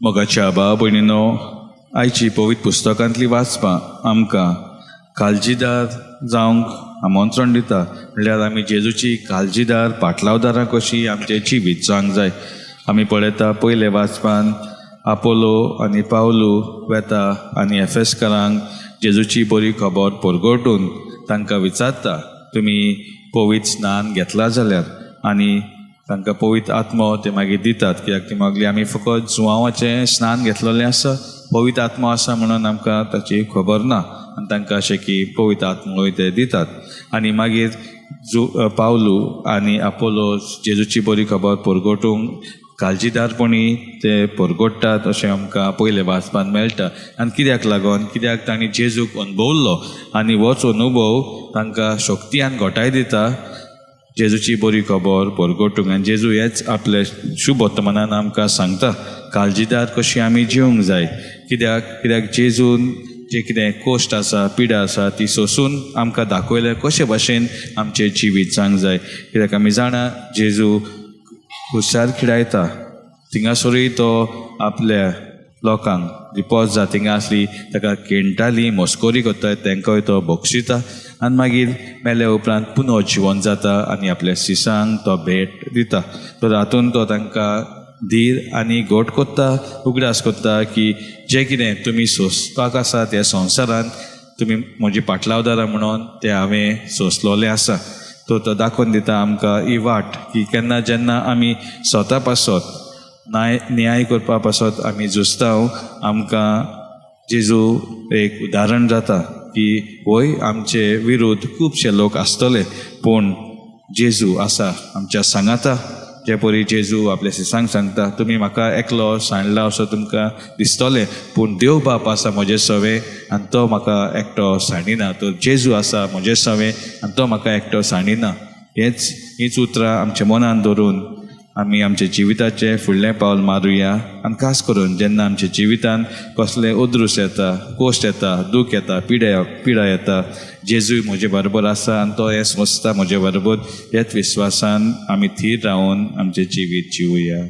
मोगाच्या भाव भयणीनो, आयची पवित्र पुस्तकांतली वाचपां आमकां काळजीदार जावंक आमंत्रण दिता. म्हणल्यार आमी जेजूची काळजीदार पाटलावदारां कशीं आमचें जिवीत जावंक जाय. आमी पळयता पयले वाचपान आपोलो आनी पावलू वेता आनी एफेसकारांक जेजूची बरी खबर परगटून तांकां विचारता, तुमी पवित्र स्नान घेतला जाल्यार, आनी तांकां पवित्र आत्मो ते मागीर दितात. कित्याक ती मागली आमी फकत जुवांवाचें स्नान घेतलेलें आसा, पवित्र आत्मो आसा म्हणून आमकां ताची खबर ना, आनी तांकां अशें की पवित्र आत्मोय ते दितात. आनी मागीर पावलू आनी आपोलो जेजूची बरी खबर परगटूंक काळजीदारपणी ते परगडटात अशें आमकां पयले वाचपान मेळटा. आनी कित्याक लागून, कित्याक तांणी जेजूक अनुभवलो आनी होच अनुभव तांकां शक्ती आनी घोटाय दिता जेजूची बरी खबर परगटूंक. आनी जेजू हेच आपले शुभ वर्तमानान आमकां सांगता काळजीदार कशी आमी जिवंक जाय. कित्याक जेजून जे कितें कोश्ट आसा, पिडा आसा, ती सोसून आमकां दाखयलें कशे भाशेन आमचें जिवीत जावंक जाय. कित्याक आमी जाणा जेजू हुशार खिडायता, थिंगासरूय तो आपल्या लोकांक रिपोज जा थिंगा आसली ताका केंटाली मस्कोरी करता, तांकांय तो बक्षिता आनी मागीर मेल्या उपरांत पुनो जिवन जाता आनी आपल्या सिसांक तो भेट दिता. तर हातूंत तो तांकां धीर आनी घोट कोत्ता, उगडास कोत्ता की जें कितें तुमी सोंसपाक आसा त्या संवसारांत तुमी म्हजी पाटलावदारां म्हणून तें हांवें सोंसलोलें आसा. तो दाखोवन दिता आमकां ही वाट की केन्ना जेन्ना आमी स्वता पासत न्याय करपा पासत आमी झुजतांव, आमकां जेजू एक उदाहरण जाता की वय आमचे विरुद्ध खुबशे लोक आसतले पूण जेजू आसा आमच्या सांगाता. जे परी जेजू आपल्या सिसांक सांगता, तुमी म्हाका एकलो सांडला असो तुमकां दिसतलें पूण देव बाप आसा म्हजे सवे आनी तो म्हाका एकटो सांडिना. तो जेजू आसा म्हजे सवे आनी तो म्हाका एकटो सांडिना. हीच उतरां आमच्या मनान धरून आमी आमच्या जिविताचें फुडलें पावल मारुया. आनी खास करून जेन्ना आमच्या जिवितान कसलें उद्रूस येता, कोश्ट येता, दूख येता, पिडा येता, जेजूय म्हजे बरोबर आसा आनी तो हें समजता म्हजे बरोबर, हेच विस्वासान आमी थीर रावन आमचें जिवीत जिवुया.